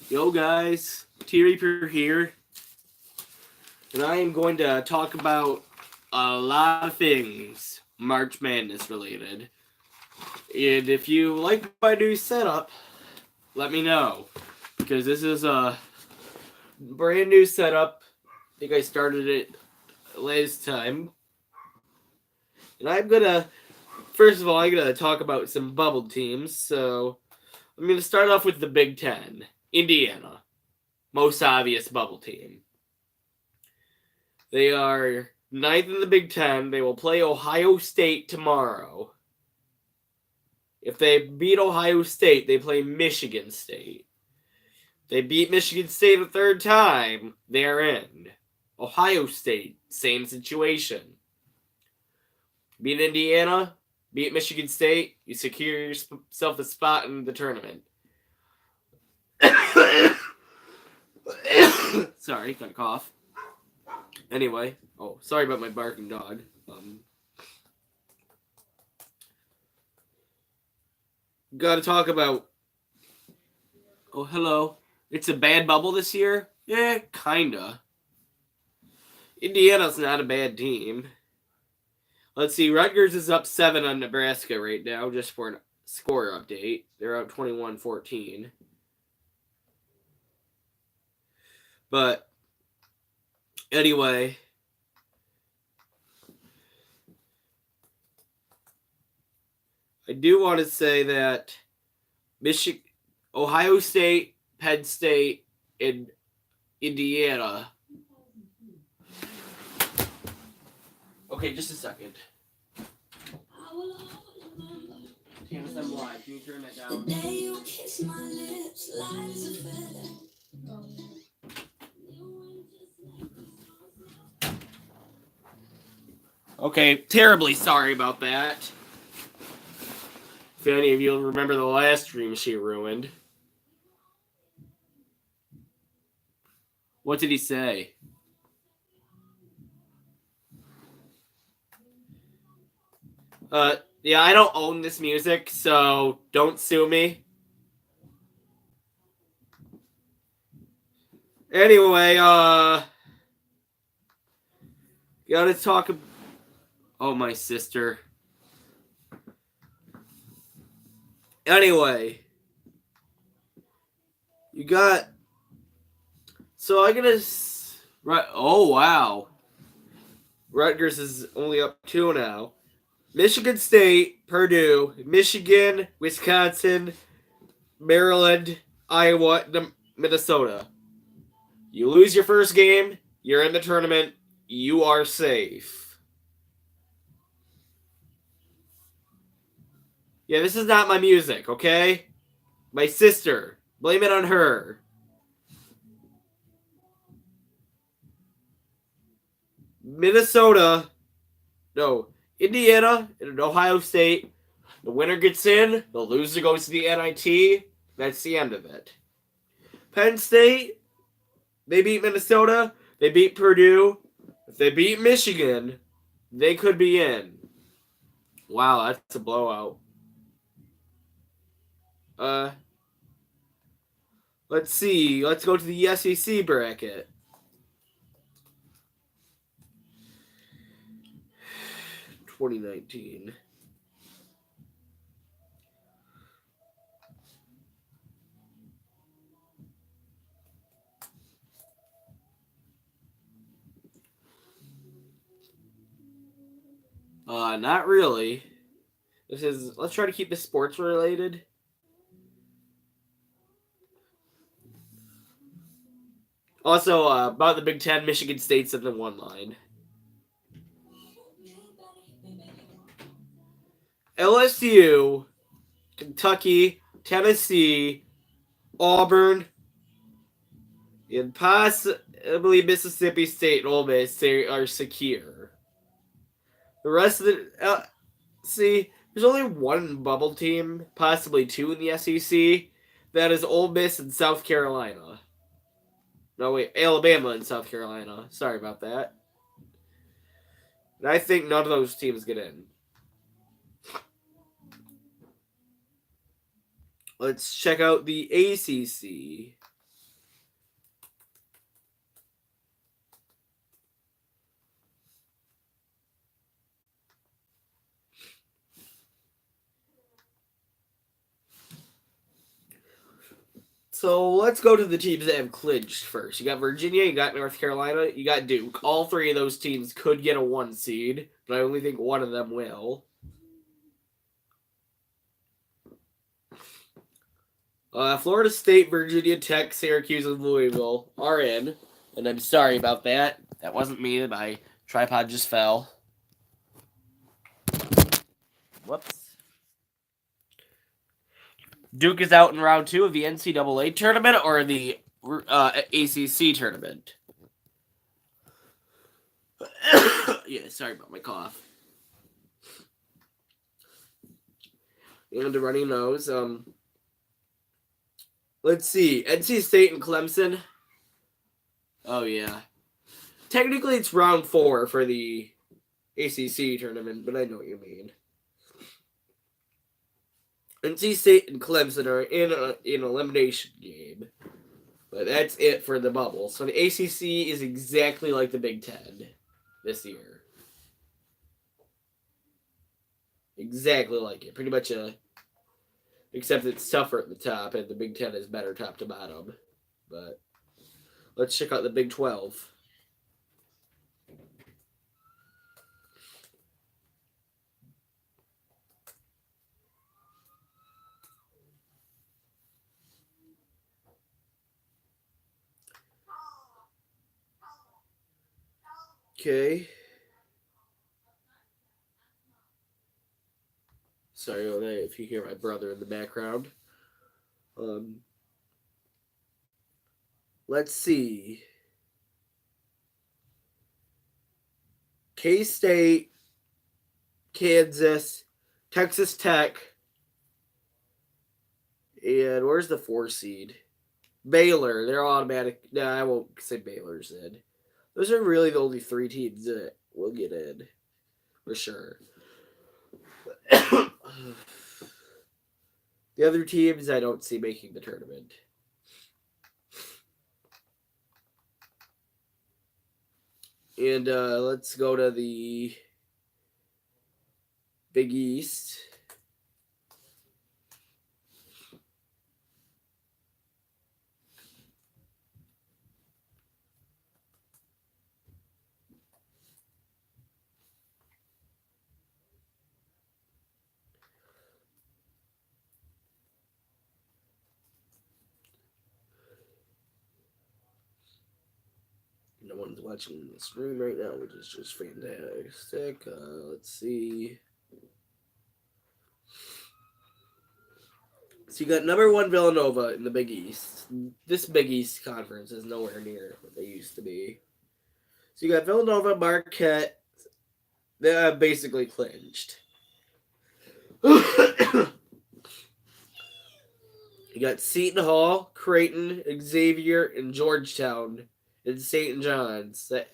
Yo guys, T-Reaper here, and I am going to talk about a lot of things March Madness related. And if you like my new setup, let me know, because this is a brand new setup. I think I started it last time. And first of all, I'm gonna talk about some bubble teams. So I'm gonna start off with the Big Ten. Indiana, most obvious bubble team. They are ninth in the Big Ten. They will play Ohio State tomorrow. If they beat Ohio State, they play Michigan State. If they beat Michigan State a third time, they are in. Ohio State, same situation. Beat Indiana, beat Michigan State, you secure yourself a spot in the tournament. Sorry, got a cough. Anyway, sorry about my barking dog. Gotta talk about. Oh, hello. It's a bad bubble this year? Yeah, kinda. Indiana's not a bad team. Let's see, Rutgers is up 7 on Nebraska right now, just for a score update. They're up 21-14. But, anyway. I do want to say that Ohio State, Penn State, and Indiana. Okay, just a second. Candace, I'm live. Can you turn that down? The day you kiss my lips, light as a feather. Okay, terribly sorry about that. If any of you remember the last stream she ruined. What did he say? Yeah, I don't own this music, so don't sue me. Anyway, gotta talk. Oh, my sister. Anyway, you got. So I'm gonna. Oh, wow. Rutgers is only up 2 now. Michigan State, Purdue, Michigan, Wisconsin, Maryland, Iowa, Minnesota. You lose your first game, you're in the tournament, you are safe. Yeah, this is not my music, okay? My sister. Blame it on her. Indiana and Ohio State. The winner gets in, the loser goes to the NIT. That's the end of it. Penn State, they beat Minnesota, they beat Purdue. If they beat Michigan, they could be in. Wow, that's a blowout. Let's see. Let's go to the SEC bracket. (2019) Not really. Let's try to keep this sports related. Also, about the Big Ten, Michigan State's in the one line. LSU, Kentucky, Tennessee, Auburn, and possibly Mississippi State and Ole Miss are secure. The rest of the there's only one bubble team, possibly 2 in the SEC. That is Ole Miss and South Carolina. No, wait, Alabama and South Carolina. Sorry about that. And I think none of those teams get in. Let's check out the ACC. So let's go to the teams that have clinched first. You got Virginia, you got North Carolina, you got Duke. All three of those teams could get a 1 seed, but I only think one of them will. Florida State, Virginia Tech, Syracuse, and Louisville are in. And I'm sorry about that. That wasn't me. My tripod just fell. Whoops. Duke is out in round 2 of the NCAA tournament or the ACC tournament. Yeah, sorry about my cough. And a runny nose. Let's see. NC State and Clemson. Oh, yeah. Technically, it's round 4 for the ACC tournament, but I know what you mean. NC State and Clemson are in an elimination game. But that's it for the bubble. So the ACC is exactly like the Big Ten this year. Exactly like it. Pretty much except it's tougher at the top, and the Big Ten is better top to bottom. But let's check out the Big 12. Okay. Sorry about that if you hear my brother in the background. Let's see. K-State, Kansas, Texas Tech, and where's the 4 seed? Baylor. They're automatic. No, I won't say Baylor's in. Those are really the only 3 teams that will get in. For sure. The other teams I don't see making the tournament. And let's go to the Big East. No one's watching the stream right now, which is just fantastic. Let's see. So you got number 1 Villanova in the Big East. This Big East conference is nowhere near what they used to be. So you got Villanova, Marquette. They have basically clinched. You got Seton Hall, Creighton, Xavier, and Georgetown. And St. John's that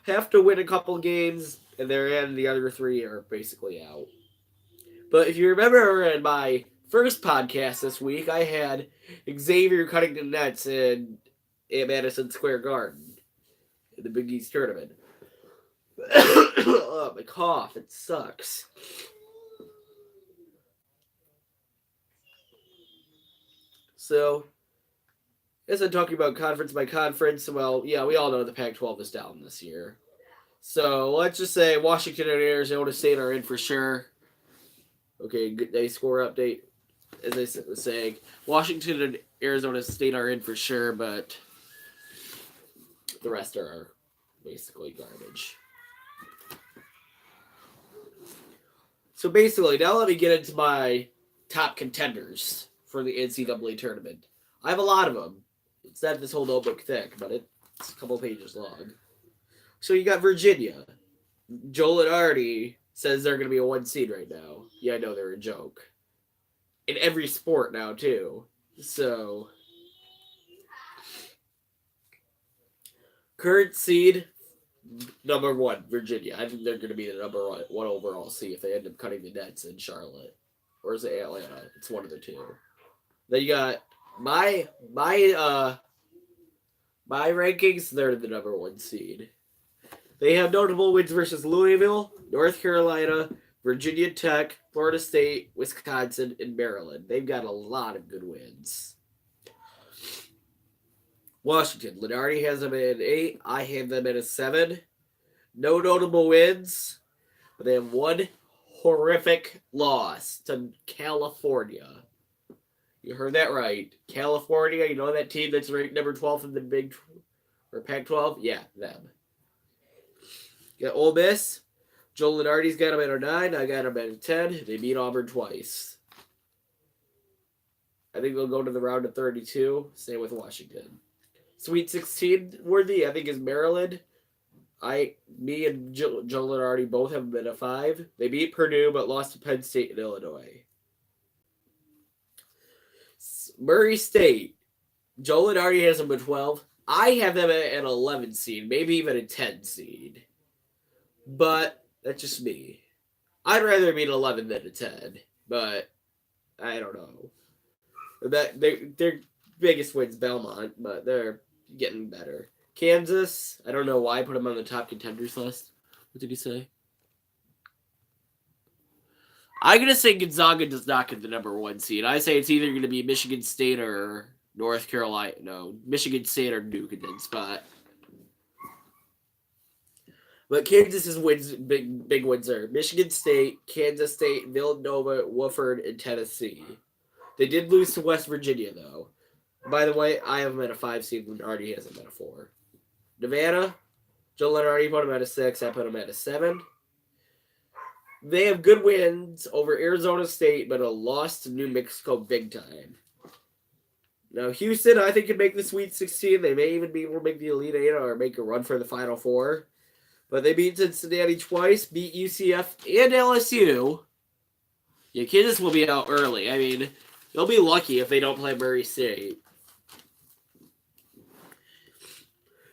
have to win a couple games, and they're in. The other 3 are basically out. But if you remember in my first podcast this week, I had Xavier cutting the nets at Madison Square Garden in the Big East tournament. Oh, my cough, it sucks. So, as I'm talking about conference by conference, well, yeah, we all know the Pac-12 is down this year. So let's just say Washington and Arizona State are in for sure. Okay, good day score update. As I was saying, Washington and Arizona State are in for sure, but the rest are basically garbage. So basically, now let me get into my top contenders for the NCAA tournament. I have a lot of them. It's not this whole notebook thick, but it's a couple pages long. So you got Virginia. Joel Lenardi says they're going to be a 1 seed right now. Yeah, I know they're a joke. In every sport now, too. So, current seed, number 1, Virginia. I think they're going to be the number 1 overall seed if they end up cutting the nets in Charlotte. Or is it Atlanta? It's one of the 2. Then you got my rankings, they're the number 1 seed. They have notable wins versus Louisville, North Carolina, Virginia Tech, Florida State, Wisconsin, and Maryland. They've got a lot of good wins. Washington. Lenardi has them at an 8. I have them at a 7. No notable wins, but they have one horrific loss to California. You heard that right. California, you know that team that's ranked number 12 in the Big or Pac-12? Yeah, them. Got Ole Miss. Joe Lenardi's got them at a 9. I got them at a 10. They beat Auburn twice. I think they'll go to the round of 32. Same with Washington. Sweet 16 worthy, I think, is Maryland. Me and Joe Lenardi both have them at a 5. They beat Purdue, but lost to Penn State and Illinois. Murray State. Joe Lenardi has them at 12. I have them at an 11 seed, maybe even a 10 seed. But that's just me. I'd rather be an 11 than a 10, but I don't know. Their biggest win's Belmont, but they're getting better. Kansas, I don't know why I put them on the top contenders list. What did he say? I'm going to say Gonzaga does not get the number 1 seed. I say it's either going to be Michigan State or North Carolina. No, Michigan State or Duke in that spot. But Kansas's wins, big wins are Michigan State, Kansas State, Villanova, Wofford, and Tennessee. They did lose to West Virginia, though. By the way, I have them at a 5 seed. Lenardi has them at a 4. Nevada, Joe Lenardi put them at a 6. I put them at a 7. They have good wins over Arizona State, but a loss to New Mexico big time. Now, Houston, I think, can make the Sweet 16. They may even be able to make the Elite 8 or make a run for the Final 4. But they beat Cincinnati twice, beat UCF and LSU. Yeah, Kansas will be out early. I mean, they'll be lucky if they don't play Murray State.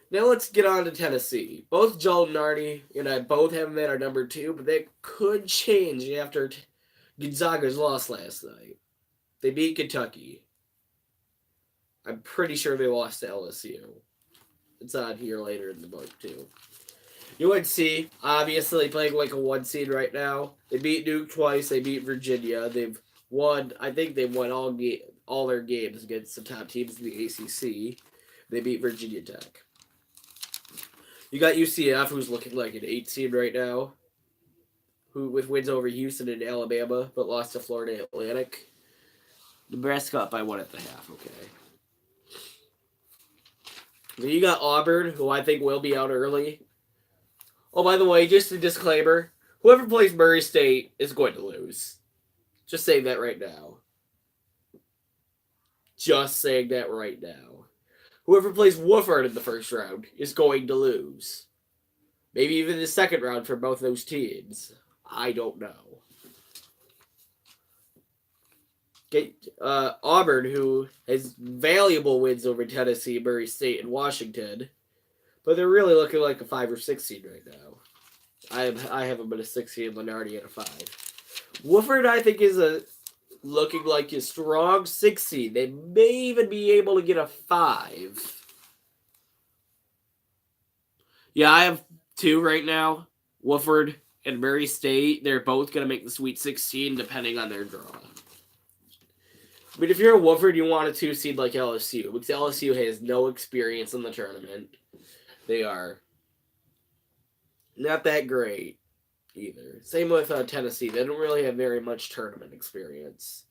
Now let's get on to Tennessee. Both Joe Lenardi and I both have them at our number 2, but they could change after Gonzaga's loss last night. They beat Kentucky. I'm pretty sure they lost to LSU. It's on here later in the book, too. UNC, obviously playing like a 1 seed right now. They beat Duke twice. They beat Virginia. They've won, I think they've won all their games against the top teams in the ACC. They beat Virginia Tech. You got UCF, who's looking like an 8 seed right now, who with wins over Houston and Alabama, but lost to Florida Atlantic. Nebraska up by 1 at the half. Okay. Then you got Auburn, who I think will be out early. Oh, by the way, just a disclaimer. Whoever plays Murray State is going to lose. Just saying that right now. Just saying that right now. Whoever plays Wofford in the first round is going to lose. Maybe even the second round for both those teams. I don't know. Auburn, who has valuable wins over Tennessee, Murray State, and Washington, but they're really looking like a 5 or 6 seed right now. I have them at a 6 seed, Lenardi at a 5. Wofford, I think, is looking like a strong 6 seed. They may even be able to get a 5. Yeah, I have 2 right now. Wofford and Murray State. They're both going to make the Sweet 16 depending on their draw. But if you're a Wofford, you want a 2 seed like LSU, because LSU has no experience in the tournament. They are not that great either. Same with Tennessee. They don't really have very much tournament experience.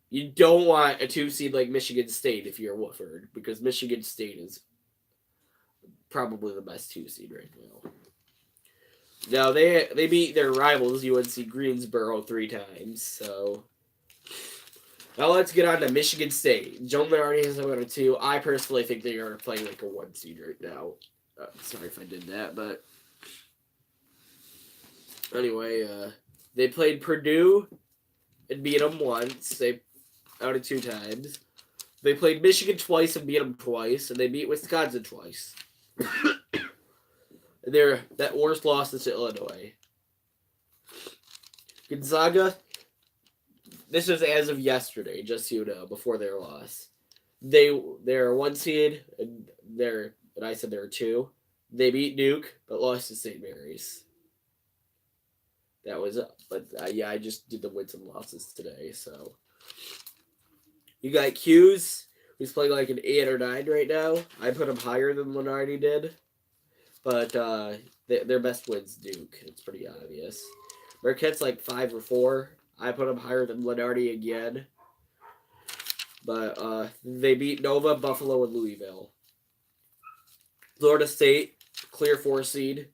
You don't want a 2 seed like Michigan State if you're Wofford, because Michigan State is probably the best 2 seed right now. Now, they beat their rivals, UNC Greensboro, 3 times, so... Now let's get on to Michigan State. Joe Lenardi has them at a 2. I personally think they are playing like a 1 seed right now. Sorry if I did that, but... Anyway, they played Purdue and beat them once. They out of 2 times. They played Michigan twice and beat them twice, and they beat Wisconsin twice. That worst loss is to Illinois. Gonzaga, this was as of yesterday, just so you know, before their loss. They're a 1 seed, and I said they're 2. They beat Duke, but lost to St. Mary's. That was up. But yeah, I just did the wins and losses today, so. You got Hughes, He's playing like an 8 or 9 right now. I put him higher than Lenardi did. But their best win's Duke. It's pretty obvious. Marquette's like 5 or 4. I put him higher than Lenardi again. But they beat Nova, Buffalo, and Louisville. Florida State, clear 4 seed.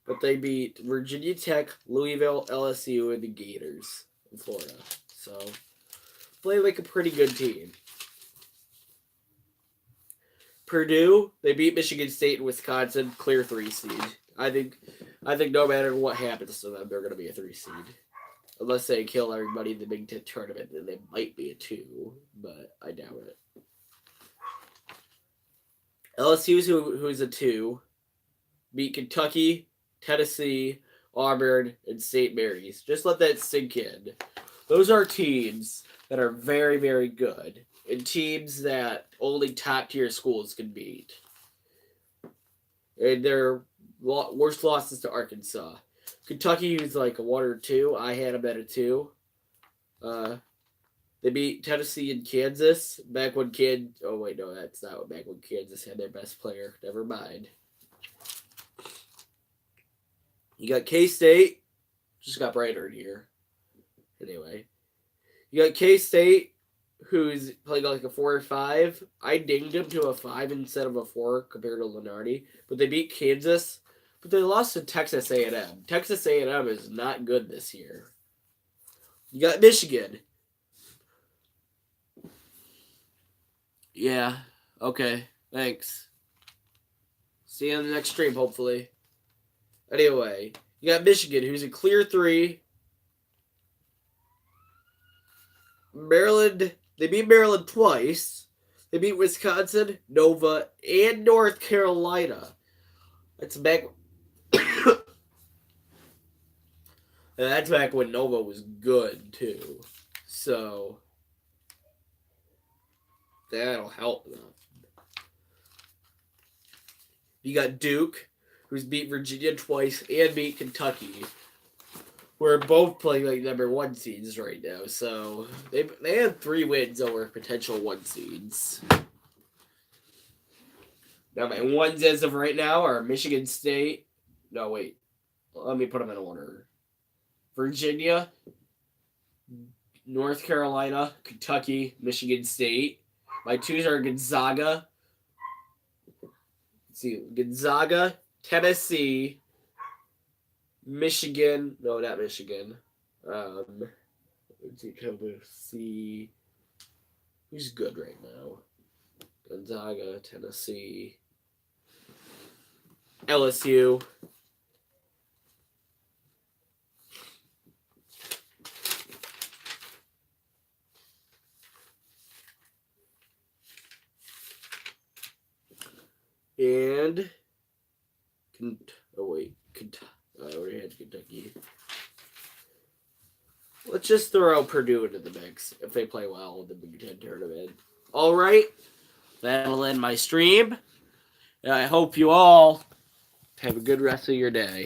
But they beat Virginia Tech, Louisville, LSU, and the Gators in Florida. So, play like a pretty good team. Purdue, they beat Michigan State and Wisconsin, clear 3 seed. I think no matter what happens to them, they're going to be a 3 seed. Unless they kill everybody in the Big Ten tournament, then they might be a 2, but I doubt it. LSU, who's a 2, beat Kentucky, Tennessee, Auburn, and St. Mary's. Just let that sink in. Those are teams that are very, very good, and teams that only top-tier schools can beat. And their worst losses to Arkansas. Kentucky was like a 1 or 2. I had them at a 2. They beat Tennessee and Kansas back when oh wait, no, that's not back when Kansas had their best player. Never mind. You got K-State. Just got brighter in here. Anyway. You got K-State, who's playing like a 4 or 5. I dinged him to a 5 instead of a 4 compared to Lenardi. But they beat Kansas. But they lost to Texas A&M. Texas A&M is not good this year. You got Michigan. Yeah. Okay. Thanks. See you on the next stream, hopefully. Anyway, you got Michigan, who's a clear 3. Maryland, they beat Maryland twice. They beat Wisconsin, Nova, and North Carolina. That's back. And that's back when Nova was good, too. So, that'll help them. You got Duke, who's beat Virginia twice and beat Kentucky. We're both playing like number 1 seeds right now, so they have 3 wins over potential 1 seeds. Now my 1s as of right now are Michigan State. No, wait. Let me put them in order. Virginia, North Carolina, Kentucky, Michigan State. My 2s are Gonzaga. Let's see, Gonzaga, Tennessee, Michigan. No, not Michigan. Let's see who's good right now. Gonzaga, Tennessee, LSU. And I already had Kentucky. Let's just throw Purdue into the mix if they play well in the Big Ten tournament. All right, that'll end my stream. And I hope you all have a good rest of your day.